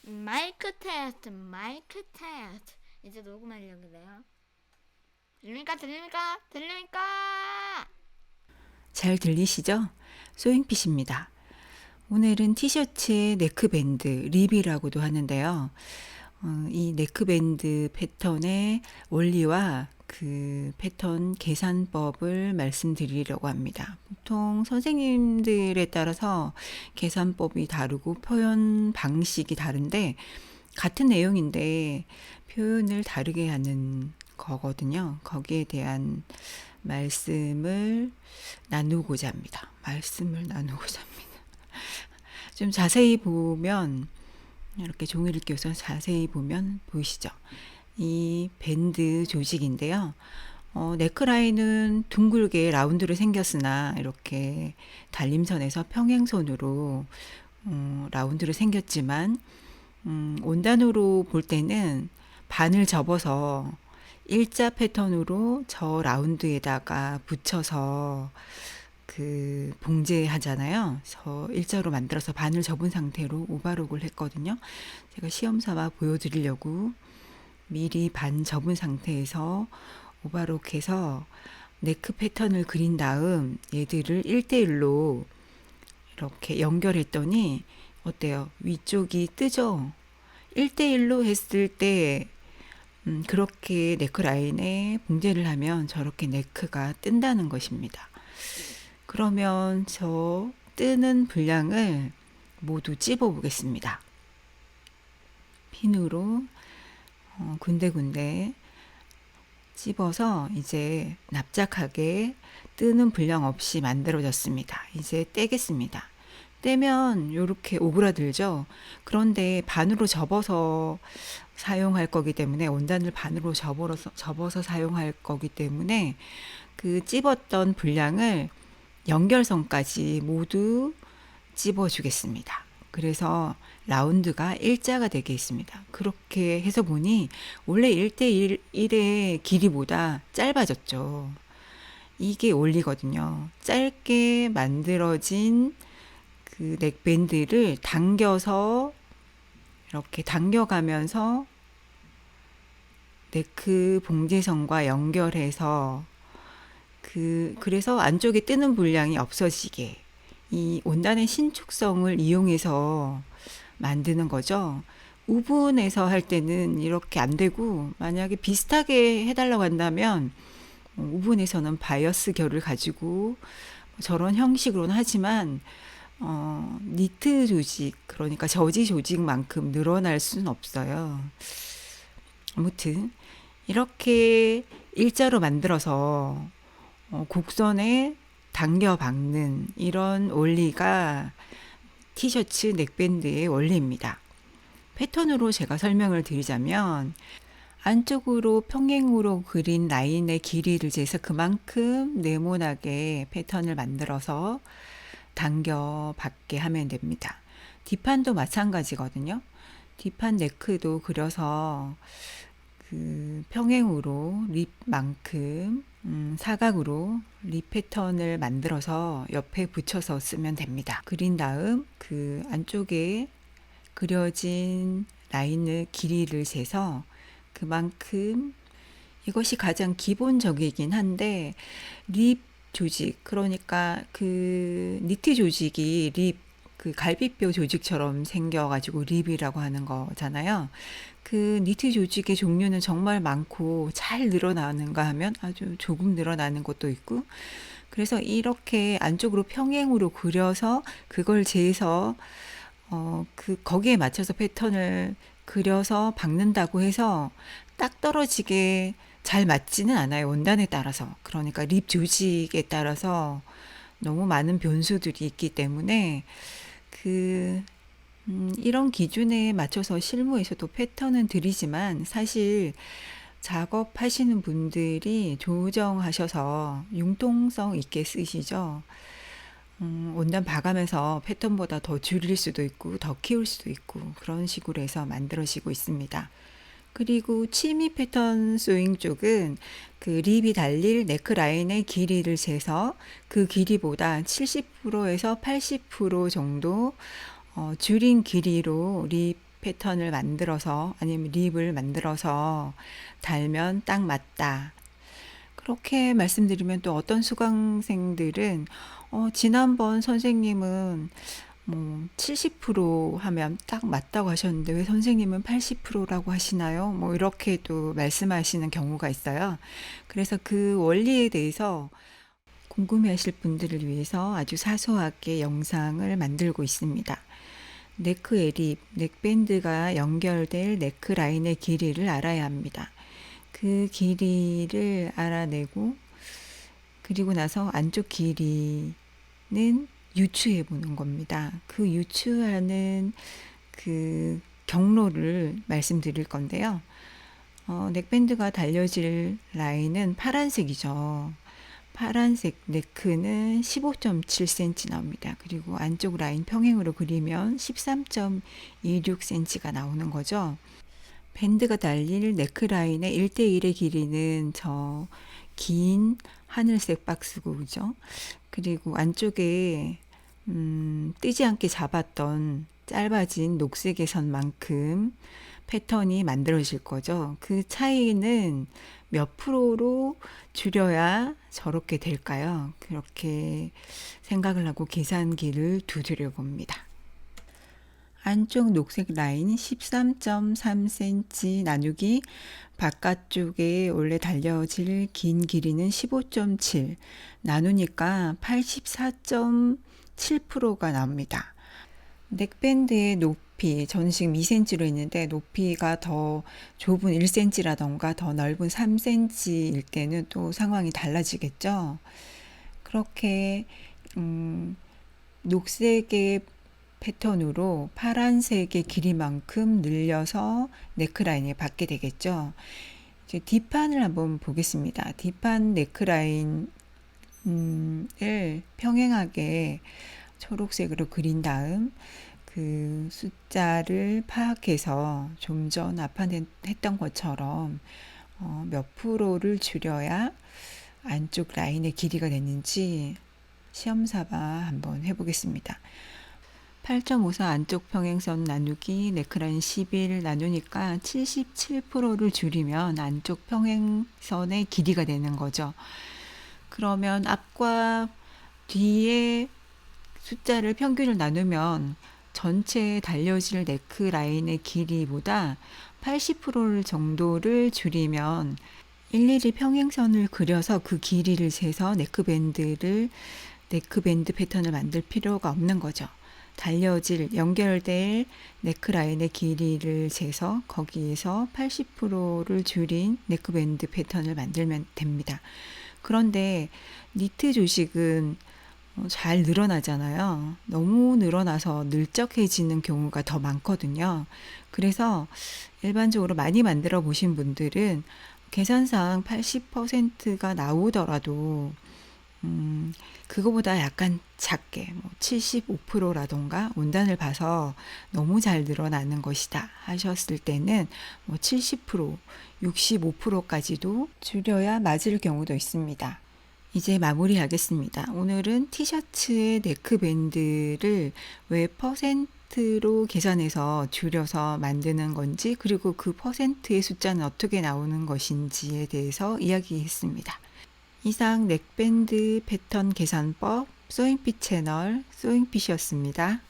마이크 테스트. 이제 녹음하려고 그래요. 들립니까? 잘 들리시죠? 소잉핏입니다. 오늘은 티셔츠의 네크밴드, 립이라고도 하는데요. 이 네크밴드 패턴의 원리와 그 패턴 계산법을 말씀드리려고 합니다. 보통 선생님들에 따라서 계산법이 다르고 표현 방식이 다른데 같은 내용인데 표현을 다르게 하는 거거든요. 거기에 대한 말씀을 나누고자 합니다. 좀 자세히 보면, 이렇게 종이를 껴서 자세히 보면 보이시죠? 이 밴드 조직인데요. 네크라인은 둥글게 라운드로 생겼으나 이렇게 달림선에서 평행선으로 라운드로 생겼지만 원단으로 볼 때는 반을 접어서 일자 패턴으로 저 라운드에다가 붙여서 그 봉제하잖아요. 저 일자로 만들어서 반을 접은 상태로 오버록을 했거든요. 제가 시험 삼아 보여드리려고 미리 반 접은 상태에서 오버록해서 네크 패턴을 그린 다음 얘들을 1대1로 이렇게 연결했더니 어때요? 위쪽이 뜨죠? 1대1로 했을 때 그렇게 네크라인에 봉제를 하면 저렇게 네크가 뜬다는 것입니다. 그러면 저 뜨는 분량을 모두 찝어 보겠습니다. 핀으로 군데군데 찝어서 이제 납작하게 뜨는 분량 없이 만들어졌습니다. 이제 떼겠습니다. 떼면 이렇게 오그라들죠. 그런데 반으로 접어서 사용할 거기 때문에 원단을 반으로 접어서 사용할 거기 때문에 그 찝었던 분량을 연결선까지 모두 찝어 주겠습니다. 그래서 라운드가 일자가 되게 있습니다. 그렇게 해서 보니 원래 1대1의 길이보다 짧아졌죠. 이게 원리거든요. 짧게 만들어진 그 넥밴드를 당겨서 이렇게 당겨가면서 네크 봉제선과 연결해서 그래서 안쪽에 뜨는 분량이 없어지게 이 원단의 신축성을 이용해서 만드는 거죠. 우분에서 할 때는 이렇게 안 되고 만약에 비슷하게 해달라고 한다면 우분에서는 바이어스 결을 가지고 저런 형식으로는 하지만 니트 조직 그러니까 저지 조직만큼 늘어날 수는 없어요. 아무튼 이렇게 일자로 만들어서 곡선에 당겨 박는 이런 원리가 티셔츠 넥밴드의 원리입니다. 패턴으로 제가 설명을 드리자면 안쪽으로 평행으로 그린 라인의 길이를 재서 그만큼 네모나게 패턴을 만들어서 당겨 받게 하면 됩니다. 뒷판도 마찬가지거든요. 뒷판 네크도 그려서 그 평행으로 립만큼 사각으로 립 패턴을 만들어서 옆에 붙여서 쓰면 됩니다. 그린 다음 그 안쪽에 그려진 라인의 길이를 재서 그만큼 이것이 가장 기본적이긴 한데 립 조직 그러니까 그 니트 조직이 립 그 갈비뼈 조직처럼 생겨가지고 립이라고 하는 거잖아요. 그 니트 조직의 종류는 정말 많고 잘 늘어나는가 하면 아주 조금 늘어나는 것도 있고 그래서 이렇게 안쪽으로 평행으로 그려서 그걸 재서 거기에 맞춰서 패턴을 그려서 박는다고 해서 딱 떨어지게 잘 맞지는 않아요. 원단에 따라서. 그러니까 립 조직에 따라서 너무 많은 변수들이 있기 때문에 이런 기준에 맞춰서 실무에서도 패턴은 드리지만 사실 작업하시는 분들이 조정하셔서 융통성 있게 쓰시죠. 원단 봐가면서 패턴보다 더 줄일 수도 있고 더 키울 수도 있고 그런 식으로 해서 만들어지고 있습니다. 그리고 치미 패턴 소잉 쪽은 그 립이 달릴 네크라인의 길이를 재서 그 길이보다 70%에서 80% 정도 줄인 길이로 립 패턴을 만들어서 아니면 립을 만들어서 달면 딱 맞다. 그렇게 말씀드리면 또 어떤 수강생들은 지난번 선생님은 뭐 70% 하면 딱 맞다고 하셨는데 왜 선생님은 80%라고 하시나요? 뭐 이렇게 또 말씀하시는 경우가 있어요. 그래서 그 원리에 대해서 궁금해하실 분들을 위해서 아주 사소하게 영상을 만들고 있습니다. 네크 에립, 넥밴드가 연결될 네크라인의 길이를 알아야 합니다. 그 길이를 알아내고 그리고 나서 안쪽 길이는 유추해 보는 겁니다. 그 유추하는 그 경로를 말씀드릴 건데요. 넥밴드가 달려질 라인은 파란색이죠. 파란색 네크는 15.7cm 나옵니다. 그리고 안쪽 라인 평행으로 그리면 13.26cm가 나오는 거죠. 밴드가 달릴 네크라인의 1대1의 길이는 저 긴 하늘색 박스고, 그죠? 그리고 안쪽에 뜨지 않게 잡았던 짧아진 녹색의 선만큼 패턴이 만들어질 거죠. 그 차이는 몇 프로로 줄여야 저렇게 될까요? 그렇게 생각을 하고 계산기를 두드려 봅니다. 안쪽 녹색 라인 13.3cm 나누기 바깥쪽에 원래 달려질 긴 길이는 15.7 나누니까 84.7%가 나옵니다. 넥밴드의 높이, 저는 지금 2cm로 있는데 높이가 더 좁은 1cm라던가 더 넓은 3cm일 때는 또 상황이 달라지겠죠. 그렇게 녹색의 패턴으로 파란색의 길이만큼 늘려서 네크라인을 받게 되겠죠. 이제 뒷판을 한번 보겠습니다. 뒷판 네크라인을 평행하게 초록색으로 그린 다음 그 숫자를 파악해서 좀 전 앞판에 했던 것처럼 몇 프로를 줄여야 안쪽 라인의 길이가 됐는지 시험삼아 한번 해보겠습니다. 8.54 안쪽 평행선 나누기 네크라인 11 나누니까 77%를 줄이면 안쪽 평행선의 길이가 되는 거죠. 그러면 앞과 뒤에 숫자를 평균을 나누면 전체 달려질 네크라인의 길이보다 80% 정도를 줄이면 일일이 평행선을 그려서 그 길이를 재서 네크밴드 패턴을 만들 필요가 없는 거죠. 달려질 연결될 네크라인의 길이를 재서 거기에서 80%를 줄인 네크밴드 패턴을 만들면 됩니다. 그런데 니트 조직은 잘 늘어나잖아요. 너무 늘어나서 늘적해지는 경우가 더 많거든요. 그래서 일반적으로 많이 만들어 보신 분들은 계산상 80%가 나오더라도 그거보다 약간 작게 75%라던가 원단을 봐서 너무 잘 늘어나는 것이다 하셨을 때는 70%, 65%까지도 줄여야 맞을 경우도 있습니다. 이제 마무리하겠습니다. 오늘은 티셔츠의 네크밴드를 왜 퍼센트로 계산해서 줄여서 만드는 건지, 그리고 그 퍼센트의 숫자는 어떻게 나오는 것인지에 대해서 이야기했습니다. 이상 넥밴드 패턴 계산법 소잉핏 채널 소잉핏이었습니다.